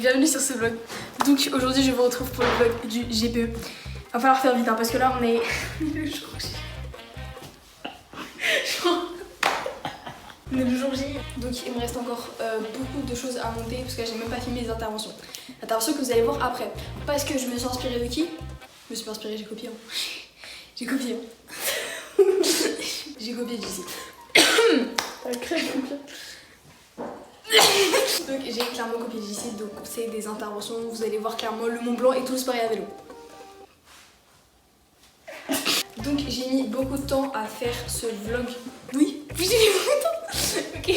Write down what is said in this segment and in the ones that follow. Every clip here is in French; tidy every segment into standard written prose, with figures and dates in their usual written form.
bienvenue sur ce vlog. Donc aujourd'hui je vous retrouve pour le vlog du GPE. Va falloir faire vite hein, parce que là on est le jour J. On est le jour J. Donc il me reste encore beaucoup de choses à monter parce que j'ai même pas filmé les interventions. L'intervention que vous allez voir après. Parce que je me suis inspirée de qui? Je me suis pas inspirée, j'ai copié. Hein. J'ai copié. Hein. J'ai copié d'ici. Donc j'ai clairement copié d'ici, donc c'est des interventions, vous allez voir clairement le Mont Blanc et tout le sport à vélo. Donc j'ai mis beaucoup de temps à faire ce vlog. Oui, j'ai mis beaucoup de temps. Ok.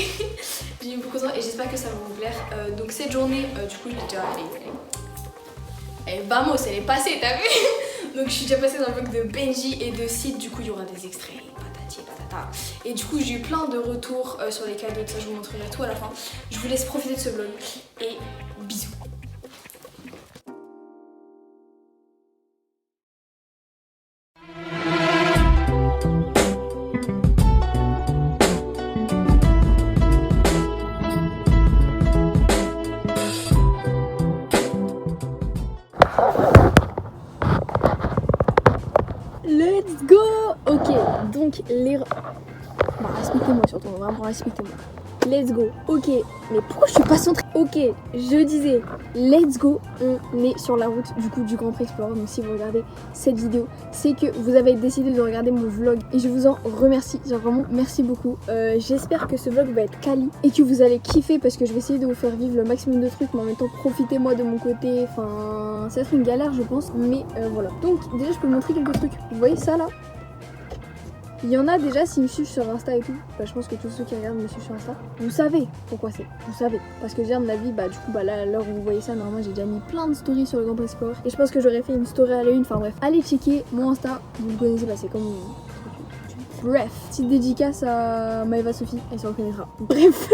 J'ai mis beaucoup de temps et j'espère que ça va vous plaire. Donc cette journée, du coup, elle est vamos, elle est passée, t'as vu? Donc je suis déjà passée dans le vlog de Benji et de Sid, du coup il y aura des extraits. Et du coup j'ai eu plein de retours sur les cadeaux, ça je vous montrerai tout à la fin. Je vous laisse profiter de ce vlog et bisous. Let's go. Ok, donc les... Bah respectez-moi surtout, vraiment respectez-moi. Let's go. Ok, mais pourquoi je suis pas centrée? Ok, je disais, let's go. On est sur la route du coup du Grand Prix Explorer. Donc si vous regardez cette vidéo, c'est que vous avez décidé de regarder mon vlog et je vous en remercie. Genre vraiment, merci beaucoup. J'espère que ce vlog va être quali et que vous allez kiffer parce que je vais essayer de vous faire vivre le maximum de trucs, mais en même temps profitez-moi de mon côté. Enfin, ça va être une galère je pense, mais voilà. Donc déjà je peux vous montrer quelques trucs. Vous voyez ça là? Il y en a déjà s'ils me suivent sur Insta et tout, bah, je pense que tous ceux qui regardent me suivent sur Insta, vous savez pourquoi c'est, vous savez. Parce que déjà à mon avis, bah du coup bah là à l'heure où vous voyez ça, normalement j'ai déjà mis plein de stories sur le Grand Prix Explorer. Et je pense que j'aurais fait une story à la une, enfin bref. Allez checker mon Insta, vous le connaissez, bah c'est comme... Bref, petite dédicace à Maëva Sophie, elle se reconnaîtra. Bref,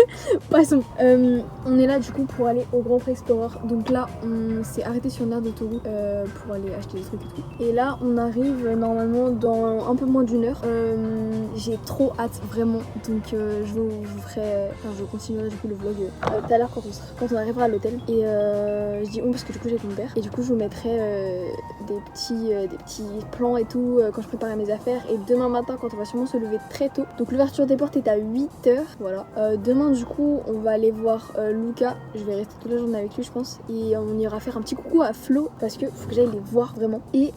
passons. On est là du coup pour aller au Grand Prix Explorer. Donc là, on s'est arrêté sur une aire d'autoroute pour aller acheter des trucs et tout. Et là, on arrive normalement dans un peu moins d'une heure. J'ai trop hâte, vraiment. Donc je vous ferai... Enfin, je continuerai du coup le vlog tout à l'heure quand on arrivera à l'hôtel. Et je dis on parce que du coup j'ai avec mon père. Et du coup, je vous mettrai des petits plans et tout quand je préparerai mes affaires. Et demain matin, quand on va se lever très tôt. Donc l'ouverture des portes est à 8h. Voilà. Demain du coup on va aller voir Lucas. Je vais rester toute la journée avec lui je pense. Et on ira faire un petit coucou à Flo parce que faut que j'aille les voir vraiment. Et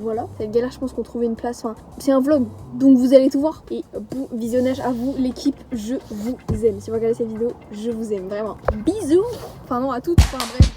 voilà. C'est une galère je pense qu'on trouve une place. Enfin c'est un vlog donc vous allez tout voir. Et bon visionnage à vous l'équipe. Je vous aime. Si vous regardez cette vidéo je vous aime vraiment. Bisous. Enfin non à toutes. Enfin bref.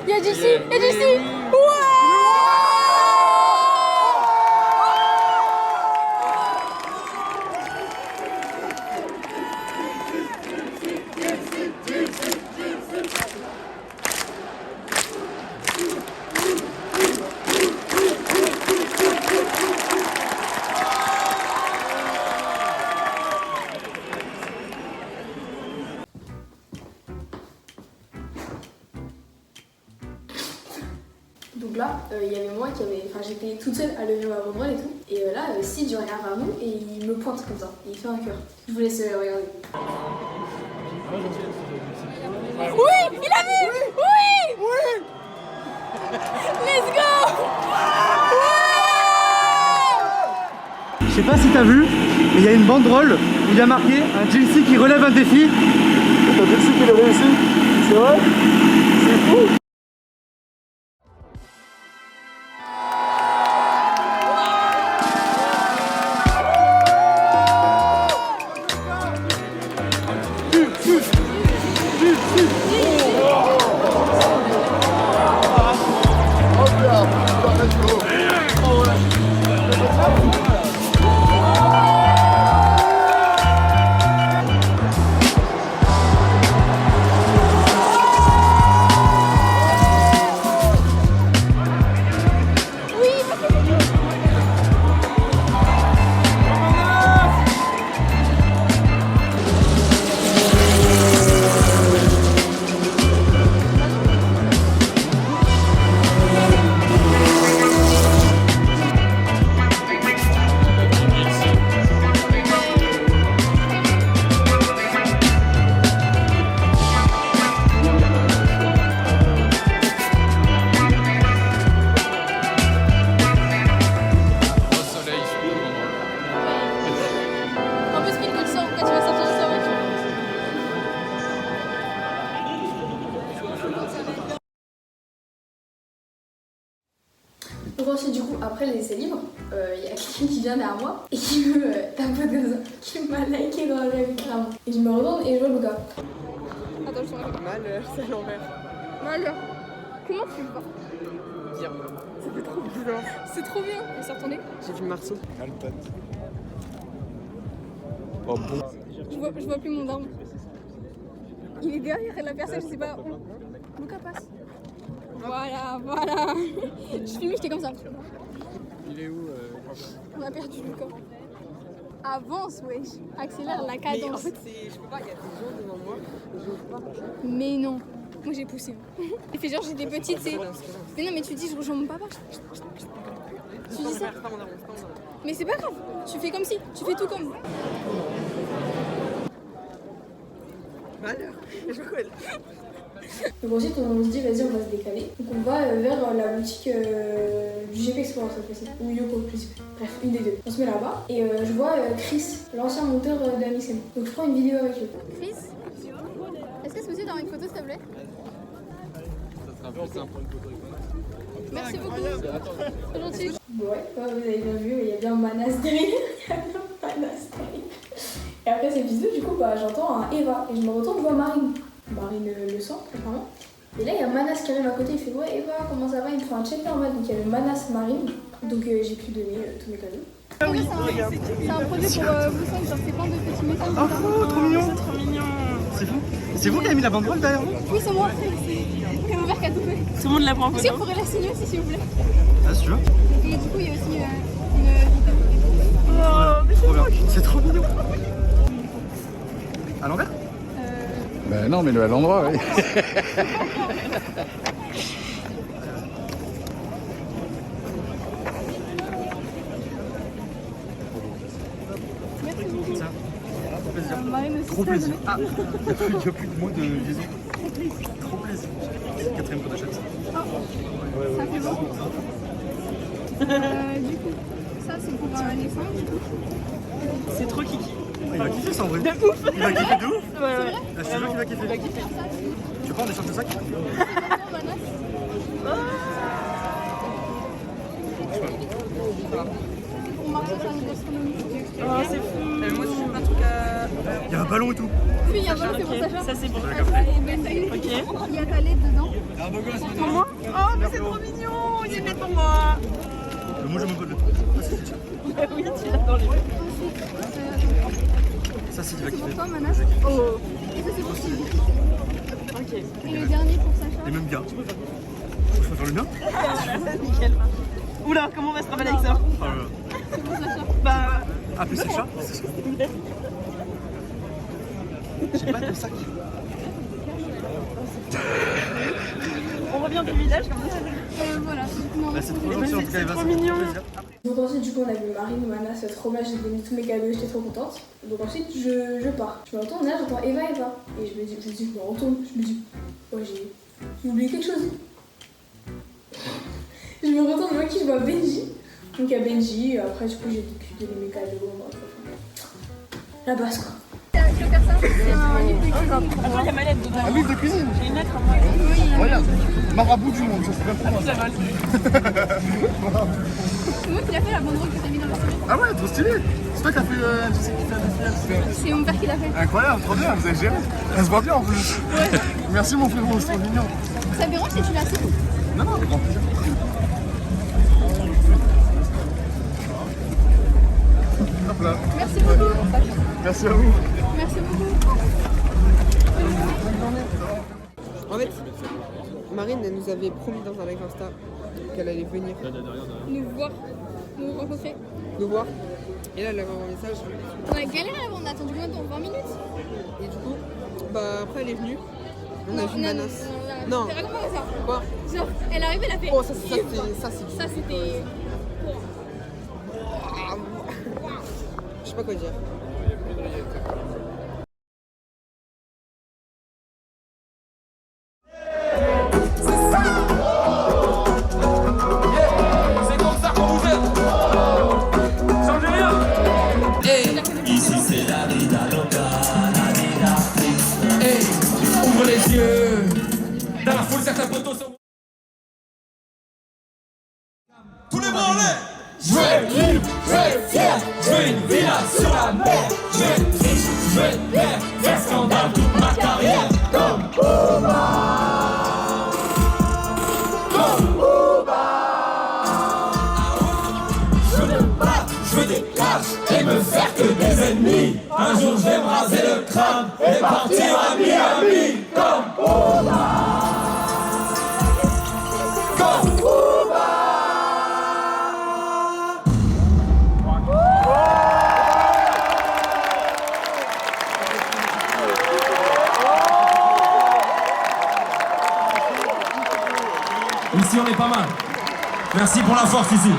Il y a d'ici, il y a d'ici. Donc là, il y avait moi qui avait... Enfin, j'étais toute seule à lever ma banderole et tout. Et là, Sid, je regarde vers nous et il me pointe comme ça. Et il fait un cœur. Je vous laisse regarder. Oui, il a vu. Oui. Oui. Let's go. Je sais pas si t'as vu, mais il y a une banderole où il y a marqué un Chelsea qui relève un défi. C'est un Chelsea qui l'a réussi. C'est vrai? C'est fou. Donc ensuite du coup après les essais libres, il y a quelqu'un qui vient derrière moi et qui me tapote comme ça, qui m'a liké dans la vie carrément. Et je me retourne et je vois le gars. Attends, je t'en Malheur, c'est à l'envers. Malheur. Comment tu le vois? Bien. C'était trop bizarre. C'est trop bien. Et ça retournait. J'ai vu Marceau. Oh bon. Je vois plus mon arme. Il est derrière la personne, je sais pas où. Lucas passe. Voilà, voilà. Je filmais, j'étais comme ça. Il est où On a perdu Lucas. Avance, wesh. Accélère la cadence. Mais en fait, je peux pas, il y a des gens devant moi. Je peux pas. Mais non. Moi j'ai poussé. Il fait genre j'ai des petites, c'est. Mais non, mais tu dis je rejoins mon papa. Tu dis ça. Mais c'est pas grave. Tu fais comme si. Tu fais tout comme. Malheur. Je me colle. Donc ensuite on se dit vas-y on va se décaler. Donc on va vers la boutique du GP Explorer cette fois-ci. Ou Yoko plus. Bref, une des deux. On se met là-bas et je vois Chris, l'ancien monteur d'Amixem. Donc je prends une vidéo avec lui. Chris, est-ce que c'est possible d'avoir une photo s'il te plaît? Ça sera plus simple. Merci beaucoup. C'est gentil. Ouais, vous avez bien vu, il y a bien Manas derrière. Il y a bien Manas derrière. Et après cette vidéo, du coup, j'entends un Eva. Et je me retourne, je vois Marine. Marine le sang, apparemment. Et là, il y a Manas qui arrive à côté. Il fait ouais, Eva, comment ça va? Il me fait un check normal. Donc il y avait Manas, Marine. Donc j'ai pu donner tous mes cadeaux. Ah oui, c'est un produit pour vous cinq, genre c'est plein de petits métals. Oh, trop mignon. C'est trop mignon. C'est fou. C'est vous qui avez mis la banderole derrière vous? Oui, c'est moi. C'est mon père qui a tout fait. Tout le monde la prend en Est-ce que photo. vous pourrez la signer aussi, s'il vous plaît? Ah, si tu veux. Et du coup, il y a aussi une vidéo. Oh, mais Trop bien. C'est trop mignon. À l'envers? Ben non, mais le à l'endroit, oui. Ça. Plaisir. Trop plaisir. Ah, il n'y a plus de mots de liaison. Trop plaisir. C'est le quatrième code à chaque fois. Ça fait bon. Du coup, ça c'est pour Alexandre. c'est trop kiki. Il va kiffer ça en vrai. De ouf. Il va kiffer de ouf. Ouais, ouais. Là, c'est sûr qu'il va kiffer. Il va kiffer. Tu veux pas, on échange de sac? Oh, c'est fou. Moi, j'ai plein de trucs à. Il y a un ballon et tout. Oui, il y a un ballon, c'est pour Sacha. Ça, c'est bon. Ok. Il y a ta lettre dedans. Pour moi? Oh, mais c'est trop mignon. Il y a une lettre pour moi. Moi, je me colle de tout. Oui, tu l'as dans les mains. Ça, c'est du va C'est pour kiffer. toi, Manas. Oh. Et ça, c'est pour Sylvie. Ok. Et le dernier pour Sacha. Les mêmes gars. Je peux faire le mien? Nickel. Oula, comment on va se travailler avec ça? Oh là là. C'est pour Sacha. Bah. Ah, plus Sacha? J'ai pas de sac. On revient du village comme ça. Voilà. Non, Bah, c'est trop gentil en tout cas, C'est Eva, trop ça fait mignon. plaisir. Donc ensuite du coup on a vu Marine, Mana, c'est trop mal, j'ai donné tous mes cadeaux, j'étais trop contente. Donc ensuite je pars. Je me retourne là, j'entends Eva. Et je me dis, je me retourne, je me dis, oh j'ai oublié quelque chose. Je me retourne, moi qui je vois Benji. Donc il y a Benji, après du coup j'ai donné mes cadeaux. La base quoi. Tu veux faire ça? C'est un livre de cuisine. Attends, il y a ma lettre dedans. Un livre de cuisine. J'ai une lettre à moi. Regarde, marabout du monde, ça c'est bien pour moi. C'est moi qui l'ai fait la banderole que t'as mis dans la semaine. Ah ouais, trop stylé. C'est toi qui as fait tu sais qui fait un C'est mon père qui l'a fait. Incroyable, trop bien, vous avez géré. Elle se voit bien en plus. Ouais. Merci mon frérot, c'est trop mignon. Ça dérange si tu l'as fait? Non, non, avec grand plaisir. Hop là. Merci beaucoup. Merci à vous. Merci beaucoup. En fait, Marine, elle nous avait promis dans un live Insta qu'elle allait venir Nous voir, nous rencontrer. nous voir. Et là, elle avait envoyé un message. On a galéré avant, on a attendu combien de temps? 20 minutes? Et du coup, bah après, elle est venue. On a Non, vu Manas. Non. Raconte-moi ça. Quoi? Genre, elle est arrivée, elle a fait. Oh, ça c'est. Ça, c'était. Je sais pas quoi dire. C'est comme ça qu'on vous aide. Changez rien. Ici c'est la vida loca, la vida triste. Hey, ouvre les yeux. Dans la foule, certains potos sont. Tous les bras en l'air. Je veux être libre, je veux être fier. Je veux une villa sur la mer. Je veux être riche, je veux être père. Faire scandale toute ma carrière. Comme Booba. Comme Booba. Je veux me battre, je veux des clashs et me faire que des ennemis. Un jour je vais me raser le crâne et partir à Miami. Comme Booba. Comme Booba. Ici on est pas mal. Merci pour la force ici.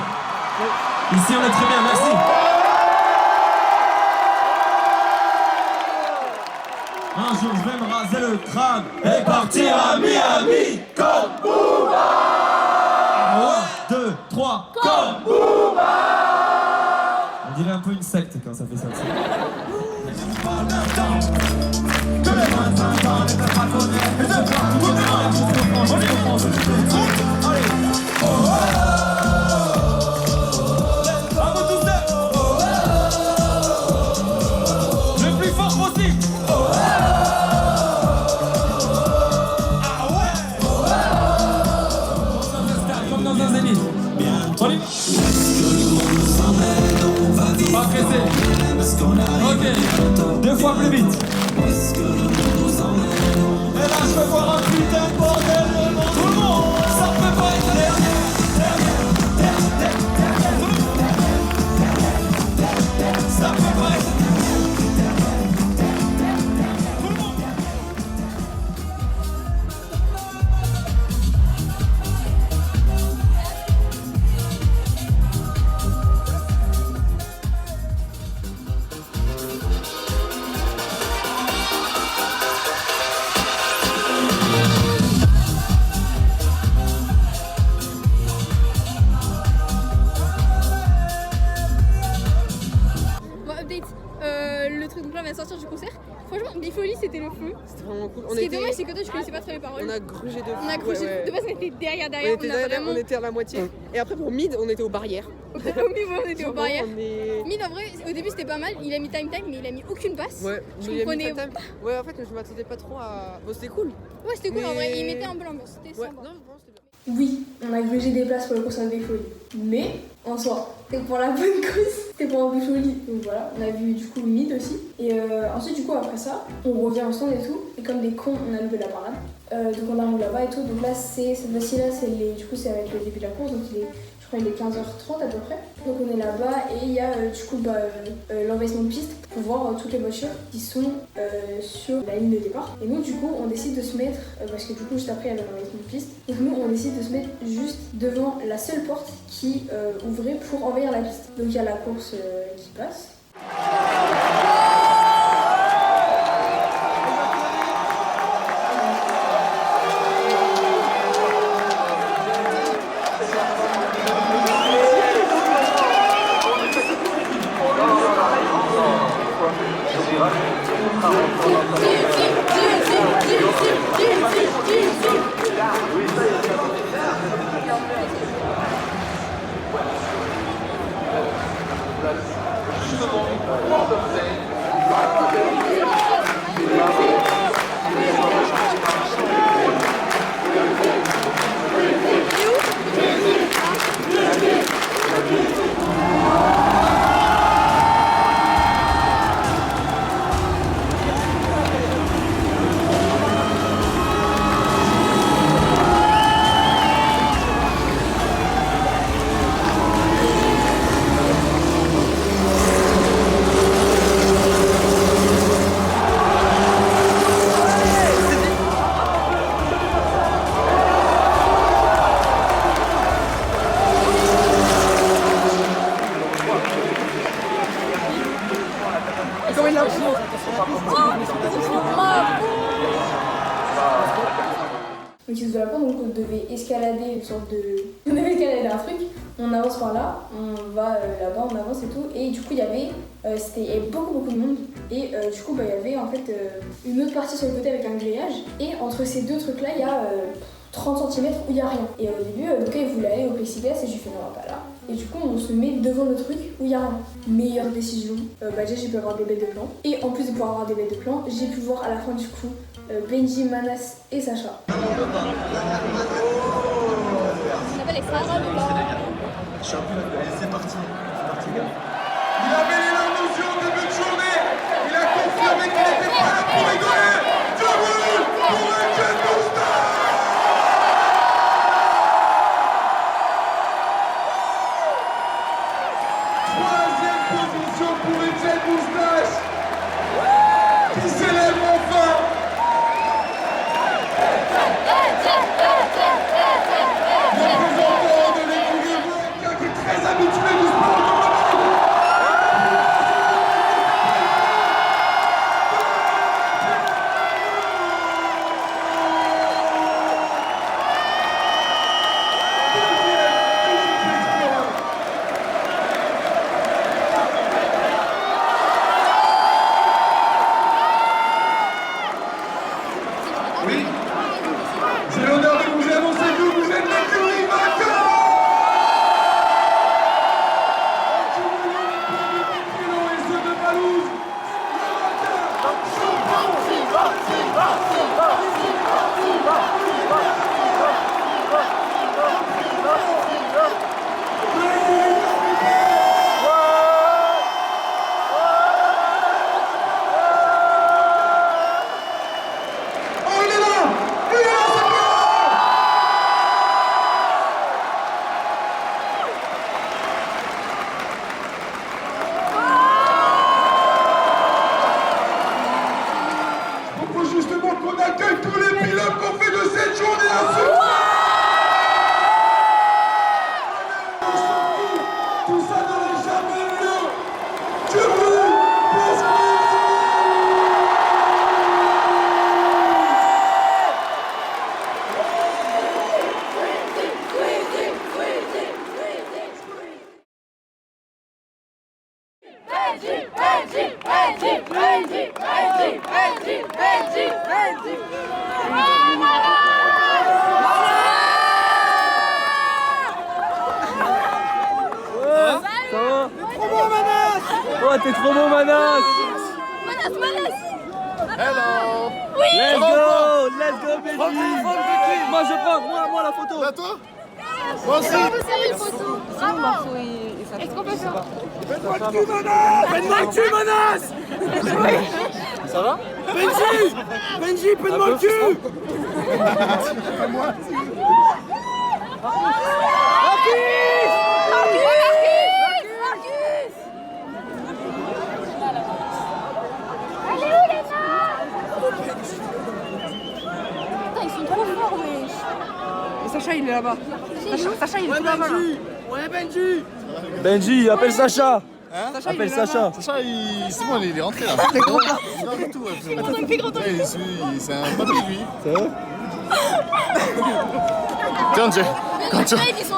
Ici on est très bien, merci. Un jour je vais me raser le crâne et partir à Miami comme Booba. 1, 2, 3, comme Booba. On dirait un peu une secte quand ça fait ça. Le plus fort possible. Ah ouais. Comme dans un zénith. On y va. Pas pressé. Ok. 2 fois plus vite. Et là je veux voir un putain de bordel devant tout le monde. Ça peut pas être dernier. Ça peut pas être tout le monde. Bon, update. Le truc donc là vient de sortir du concert. Franchement, Bifoli c'était le feu. C'était vraiment cool. Ce qui est dommage, c'est que toi tu connaissais pas trop les paroles. On a grugé de fou. On a cru Ouais, ouais. de base on était derrière. On était On a derrière, vraiment. on était à la moitié. Et après pour mid, on était aux barrières. Au milieu, on était aux barrières. On est... Mid en vrai, au début c'était pas mal. Il a mis time, mais il a mis aucune passe. Ouais, Je mais il a mis comprenais. sa time. Ouais, en fait, je m'attendais pas trop à. Bon, c'était cool. Ouais, c'était cool en vrai. Mais- Il mettait un peu l'ambiance. C'était Ouais, sympa. non, vraiment, c'était bien. Oui, on a grugé des places pour le concert de Bifoli. Mais en soi, c'était pour la bonne cause. C'était pour un Bifoli. Donc voilà, on a vu du coup le mid aussi. Et ensuite, du coup, après ça, on revient en stand et tout. Et comme des cons, on a levé la parade. Donc on arrive là-bas et tout. Donc là, cette fois-ci là, du coup, c'est avec le début de la course. Donc je je crois qu'il est 15h30 à peu près. Donc on est là-bas et il y a du coup l'envahissement de piste pour voir toutes les voitures qui sont sur la ligne de départ. Et nous du coup on décide de se mettre, parce que du coup juste après il y avait l'envahissement de piste, donc nous on décide de se mettre juste devant la seule porte qui ouvrait pour envahir la piste. Donc il y a la course qui passe. Donc ils se la pas, donc on devait escalader une sorte de... On devait escalader un truc, on avance par là, on va là-bas, on avance et tout. Et du coup il y avait beaucoup de monde. Et du coup il y avait en fait une autre partie sur le côté avec un grillage. Et entre ces deux trucs là il y a 30 cm où il n'y a rien. Et au début Lucas il voulait aller au plexiglas et je lui fais non pas là. Et du coup on se met devant le truc où il n'y a rien. Meilleure décision, déjà j'ai pu avoir des bêtes de plan. Et en plus de pouvoir avoir des bêtes de plan, j'ai pu voir à la fin du coup Benji, Manas et Sacha. On appelle extra C'est parti. Il avait les larmes aux yeux en début de journée. Il a confirmé qu'il n'était pas là pour rigoler. Debout pour un jeune moustache. Troisième position pour Etienne Moustache qui s'élève enfin. Représentant de l'écurie Volca qui est très habitué du sport de moto. Oui, j'ai l'honneur de vous annoncer que vous êtes l'écurie vainqueur. Et ceux de Palouse, justement qu'on accueille tous les pilotes qu'on fait de cette journée un succès. Tout ça n'aurait jamais eu lieu. Je vous Oh, t'es trop beau, Manas! Manas! Hello! Let's go, Benji! Moi, je prends, moi la photo! Là, toi? Moi aussi! On peut faire une photo! Bravo! Est-ce qu'on peut faire? Fais-moi le cul, Manas! Ça va? Benji, fais-moi le cul! Rapide! Sacha, il est là-bas. Sacha, il est tout là-bas. Benji, appelle Sacha. Sacha, Appelle Sacha. Sacha, c'est bon, il est rentré là. Il est tout, c'est un papier lui. C'est vrai?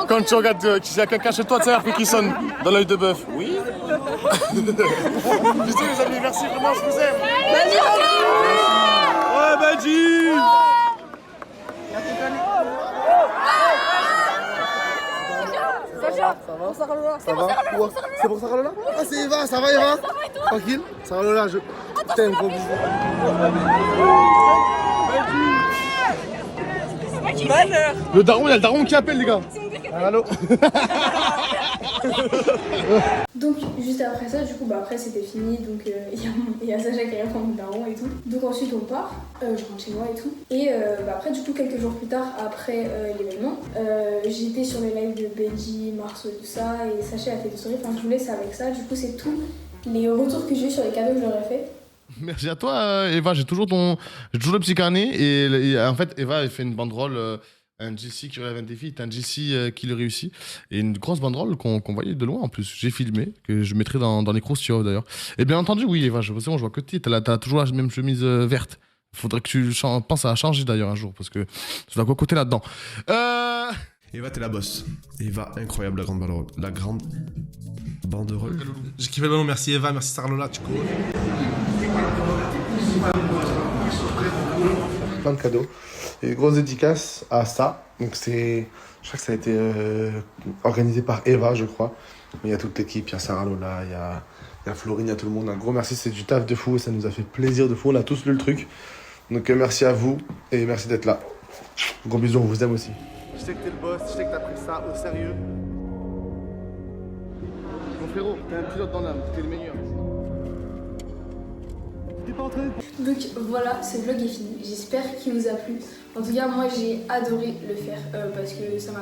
Quand tu regardes qu'il y a quelqu'un chez toi, tu sais, après qui sonne dans l'œil de bœuf. Oui. Je dis les amis, merci vraiment, je vous aime. Ouais, Benji. Ça va? C'est pour Sarah Lola? Ah, c'est Eva, ça va Eva? Tranquille? Sarah Lola, je t'aime, gros bisous. Le daron, il y a le daron qui appelle les gars. Allô? Donc juste après ça, du coup, bah après c'était fini, donc il y a Sacha qui répond au daron et tout. Donc ensuite on part, je rentre chez moi et tout. Et bah après du coup quelques jours plus tard, après l'événement, j'étais sur les lives de Benji, Marceau et tout ça, et Sacha a fait des stories, enfin je vous laisse avec ça. Du coup c'est tous les retours que j'ai eu sur les cadeaux que je leur ai fait. Merci à toi Eva, j'ai toujours le petit carnet et en fait Eva elle fait une banderole, un GC qui relève un défi, un GC qui le réussit et une grosse banderole qu'on voyait de loin en plus. J'ai filmé, que je mettrai dans les croustillots d'ailleurs. Et bien entendu oui Eva, c'est bon, je vois que t'as toujours la même chemise verte. Faudrait que tu penses à changer d'ailleurs un jour parce que tu dois quoi côté là-dedans. Eva, t'es la boss. Eva, incroyable, la grande banderole. La grande banderole. J'ai kiffé le ballon, merci Eva, merci Sarah Lola, tu cours. Plein de cadeaux. Et grosse dédicace à ça. Donc je crois que ça a été organisé par Eva, je crois. Mais il y a toute l'équipe, il y a Sarah Lola, il y a Florine, il y a tout le monde. Un gros merci, c'est du taf de fou, ça nous a fait plaisir de fou, on a tous lu le truc. Donc merci à vous et merci d'être là. Gros bisous, on vous aime aussi. Je sais que t'es le boss, je sais que t'as pris ça au sérieux. Mon frérot, t'es un pilote dans l'âme, t'es le meilleur. Donc voilà, ce vlog est fini. J'espère qu'il vous a plu. En tout cas, moi j'ai adoré le faire parce que ça m'a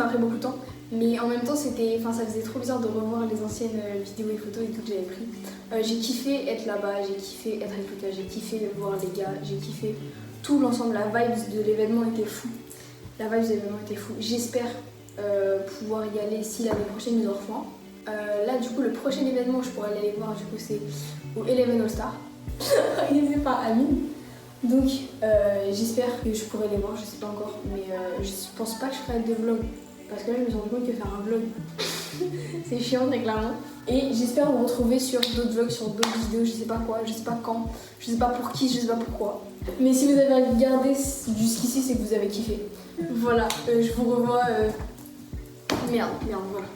pris beaucoup de temps. Mais en même temps, ça faisait trop bizarre de revoir les anciennes vidéos et photos et tout que j'avais pris. J'ai kiffé être là-bas, j'ai kiffé être avec Lucas, j'ai kiffé voir les gars, j'ai kiffé tout l'ensemble. La vibe de l'événement était fou. J'espère pouvoir y aller si l'année prochaine ils en refont. Là, du coup, le prochain événement où je pourrais aller les voir, du coup, c'est au Eleven All Star, organisé par Amine. Donc, j'espère que je pourrai les voir, je sais pas encore, mais je pense pas que je ferai des vlogs. Parce que là, je me suis rendu compte que faire un vlog, c'est chiant, très clairement. Et j'espère vous retrouver sur d'autres vlogs, sur d'autres vidéos, je sais pas quoi, je sais pas quand, je sais pas pour qui, je sais pas pourquoi. Mais si vous avez regardé jusqu'ici, c'est que vous avez kiffé. Voilà, je vous revois... Merde, voilà.